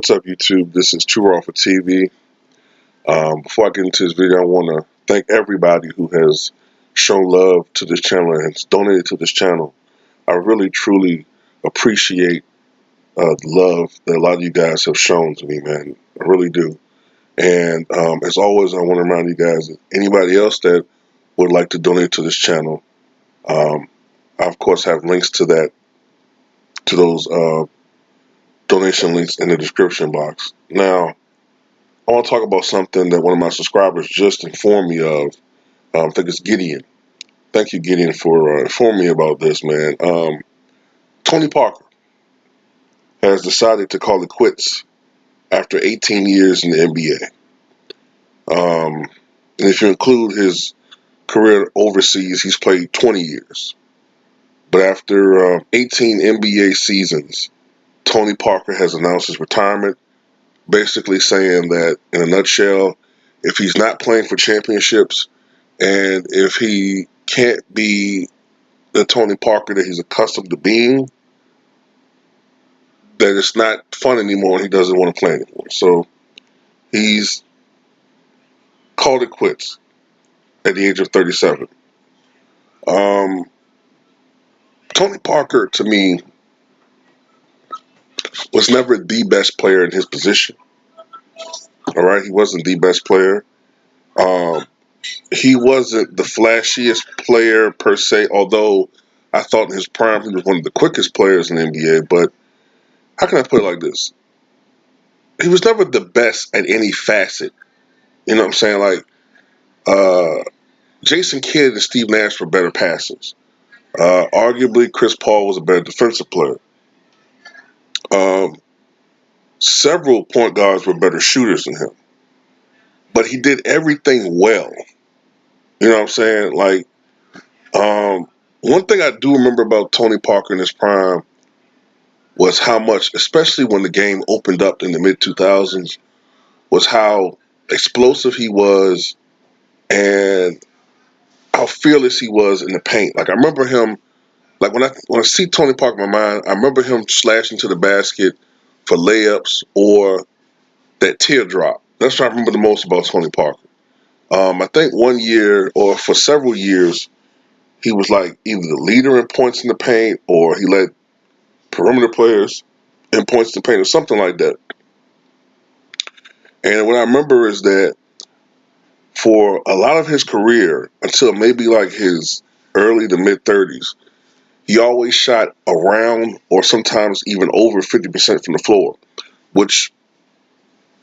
What's up, YouTube? This is True Raw for TV. Before I get into this video, I want to thank everybody who has shown love to this channel and has donated to this channel. I really, truly appreciate the love that a lot of you guys have shown to me, man. I really do. And as always, I want to remind you guys that anybody else that would like to donate to this channel, I of course have links to those donation links in the description box. Now, I want to talk about something that one of my subscribers just informed me of. I think it's Gideon. Thank you, Gideon, for informing me about this, man. Tony Parker has decided to call it quits after 18 years in the NBA. And if you include his career overseas, he's played 20 years. But after 18 NBA seasons, Tony Parker has announced his retirement, basically saying that, in a nutshell, if he's not playing for championships and if he can't be the Tony Parker that he's accustomed to being, that it's not fun anymore and he doesn't want to play anymore. So he's called it quits at the age of 37. Tony Parker, to me, was never the best player in his position. All right, he wasn't the best player. Um, he wasn't the flashiest player per se, although I thought in his prime he was one of the quickest players in the NBA. But how can I put it like this? He was never the best at any facet. You know what I'm saying? Like, Jason Kidd and Steve Nash were better passers. Arguably, Chris Paul was a better defensive player. Um, Several point guards were better shooters than him. But he did everything well. You know what I'm saying? Like, one thing I do remember about Tony Parker in his prime was how much, especially when the game opened up in the mid 2000s, was how explosive he was and how fearless he was in the paint. Like, I remember him, like when I see Tony Parker in my mind, I remember him slashing to the basket for layups or that teardrop. That's what I remember the most about Tony Parker. I think one year or for several years, he was like either the leader in points in the paint or he led perimeter players in points in the paint or something like that. And what I remember is that for a lot of his career, until maybe like his early to mid 30s, he always shot around or sometimes even over 50% from the floor, which,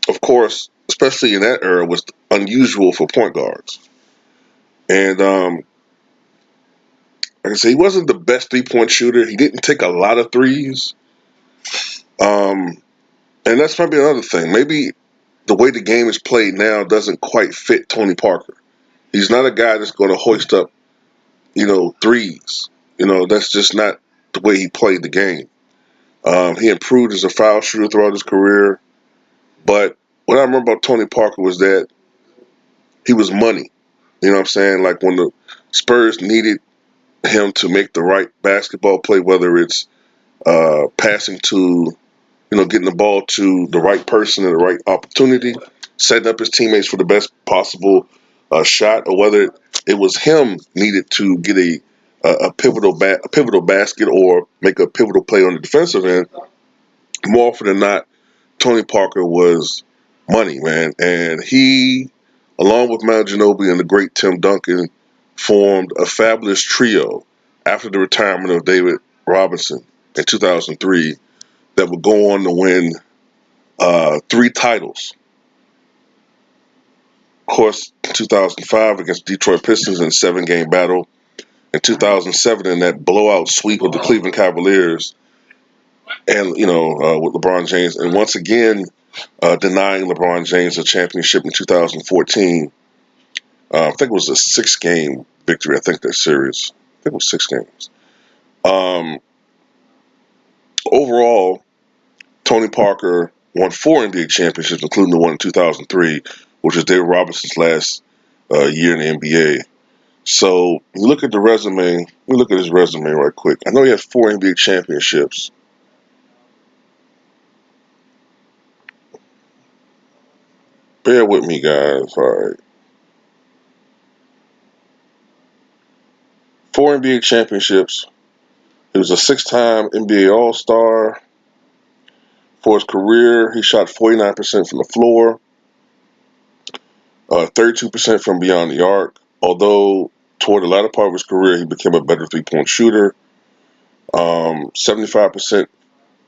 of course, especially in that era, was unusual for point guards. And like I said, he wasn't the best 3-point shooter. He didn't take a lot of threes. Um, and that's maybe another thing. Maybe the way the game is played now doesn't quite fit Tony Parker. He's not a guy that's going to hoist up, threes. That's just not the way he played the game. He improved as a foul shooter throughout his career. But what I remember about Tony Parker was that he was money. You know what I'm saying? Like when the Spurs needed him to make the right basketball play, whether it's passing to, getting the ball to the right person at the right opportunity, setting up his teammates for the best possible shot, or whether it was him needed to get a pivotal basket or make a pivotal play on the defensive end. More often than not, Tony Parker was money, man, and he, along with Manu Ginobili and the great Tim Duncan, formed a fabulous trio after the retirement of David Robinson in 2003 that would go on to win 3 titles. Of course, 2005 against Detroit Pistons in a 7-game battle. In 2007 in that blowout sweep of the Cleveland Cavaliers, and with LeBron James, and once again denying LeBron James a championship in 2014. I think it was a 6-game victory. I think that series. I think it was 6 games. Um, Overall, Tony Parker won 4 NBA championships, including the one in 2003, which was David Robinson's last year in the NBA. So you look at the resume. We look at his resume right quick. I know he has 4 NBA championships. Bear with me, guys. All right. 4 NBA championships. He was a 6-time NBA All-Star. For his career, he shot 49% from the floor, 32% from beyond the arc. Although toward the latter part of his career, he became a better three-point shooter. 75%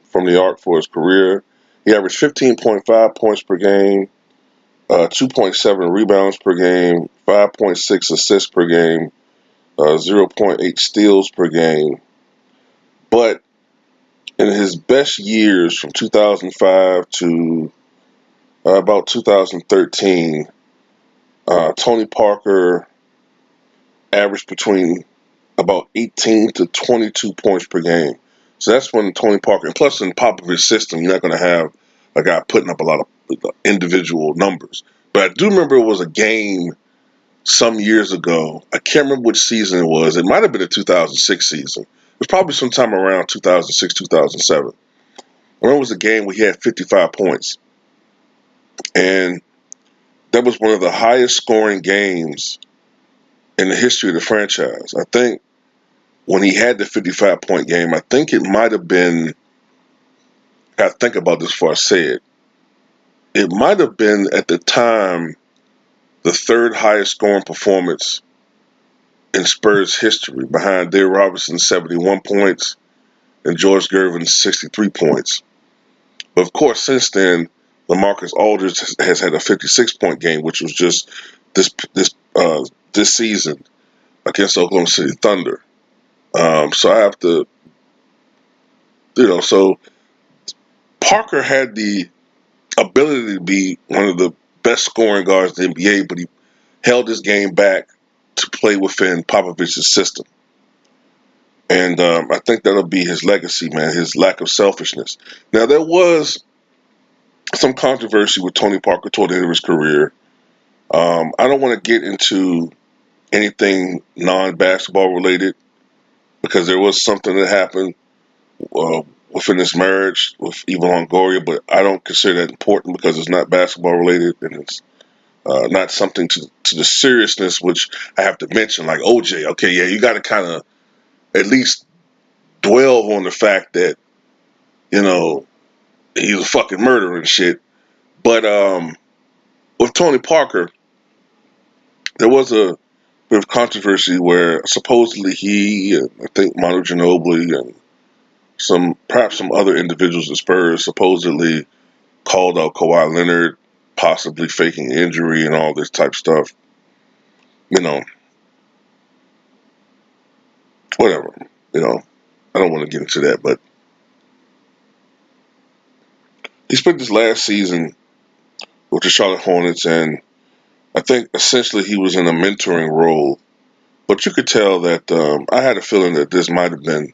from the arc for his career. He averaged 15.5 points per game, 2.7 rebounds per game, 5.6 assists per game, 0.8 steals per game. But in his best years from 2005 to about 2013, Tony Parker averaged between about 18 to 22 points per game. So that's when Tony Parker, and plus in Popovich's system, you're not going to have a guy putting up a lot of individual numbers. But I do remember it was a game some years ago. I can't remember which season it was. It might have been the 2006 season. It was probably sometime around 2006, 2007. I remember it was a game where he had 55 points. And that was one of the highest scoring games in the history of the franchise. I think when he had the 55-point game, I think it might have been, I gotta think about this before I say it. It might have been at the time the third highest scoring performance in Spurs history, behind Dave Robinson's 71 points and George Gervin's 63 points. But of course, since then, LaMarcus Aldridge has had a 56-point game, which was just this this this season against Oklahoma City Thunder. So I have to, so Parker had the ability to be one of the best scoring guards in the NBA, but he held his game back to play within Popovich's system. And I think that'll be his legacy, man, his lack of selfishness. Now, there was some controversy with Tony Parker toward the end of his career. I don't want to get into anything non-basketball related because there was something that happened uh, within this marriage with Eva Longoria, but I don't consider that important because it's not basketball related and it's not something to the seriousness which I have to mention, like OJ. Okay, yeah, you got to kind of at least dwell on the fact that you know he's a fucking murderer and shit. But with Tony Parker, there was a bit of controversy where supposedly he, and I think Manu Ginobili, and perhaps some other individuals at Spurs supposedly called out Kawhi Leonard, possibly faking injury and all this type stuff. You know, whatever. You know, I don't want to get into that, but he spent this last season with the Charlotte Hornets, and I think essentially he was in a mentoring role. But you could tell that I had a feeling that this might have been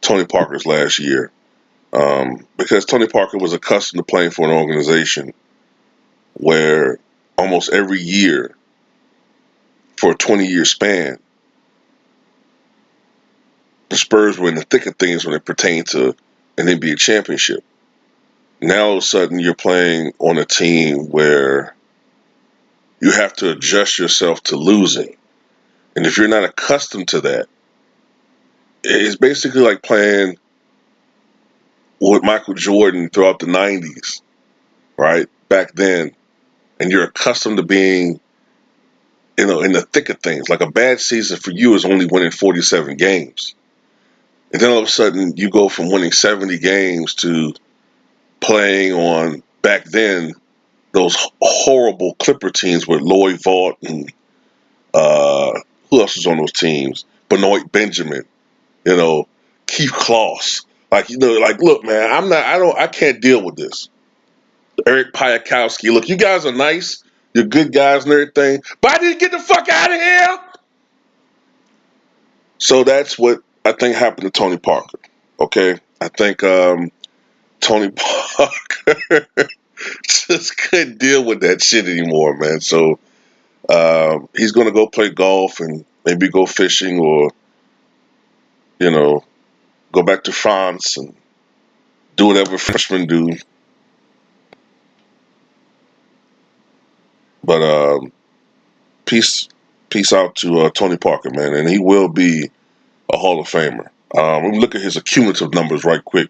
Tony Parker's last year, because Tony Parker was accustomed to playing for an organization where almost every year for a 20-year span, the Spurs were in the thick of things when it pertained to an NBA championship. Now all of a sudden you're playing on a team where you have to adjust yourself to losing. And if you're not accustomed to that, it's basically like playing with Michael Jordan throughout the 90s, right? Back then. And you're accustomed to being, in the thick of things. Like a bad season for you is only winning 47 games. And then all of a sudden you go from winning 70 games to playing on, back then, those horrible Clipper teams with Lloyd Vaught and who else was on those teams? Benoit Benjamin, you know, Keith Kloss. Look, man, I can't deal with this. Eric Piakowski. Look, you guys are nice. You're good guys and everything, but I didn't get the fuck out of here. So that's what I think happened to Tony Parker. Okay, I think Tony Parker just couldn't deal with that shit anymore, man. So he's gonna go play golf and maybe go fishing or you know go back to France and do whatever Frenchmen do. peace out to Tony Parker, man, and he will be a Hall of Famer. Let me look at his accumulative numbers right quick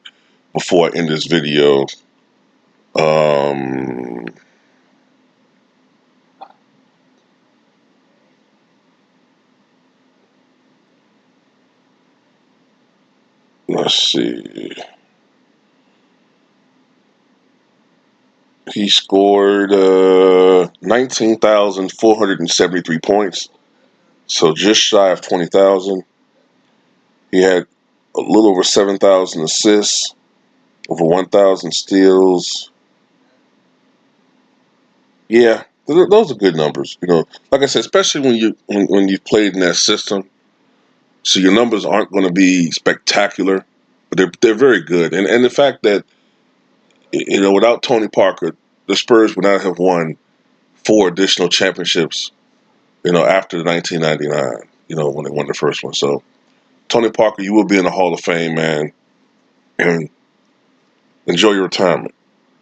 before I end this video. Um, let's see. He scored 19,473 points, so just shy of 20,000. He had a little over 7,000 assists, over 1,000 steals. Yeah, those are good numbers. You know, like I said, especially when you've played in that system, so your numbers aren't going to be spectacular, but they're very good. And the fact that, you know, without Tony Parker, the Spurs would not have won 4 additional championships, you know, after the 1999, you know, when they won the first one. So Tony Parker, you will be in the Hall of Fame, man, and enjoy your retirement.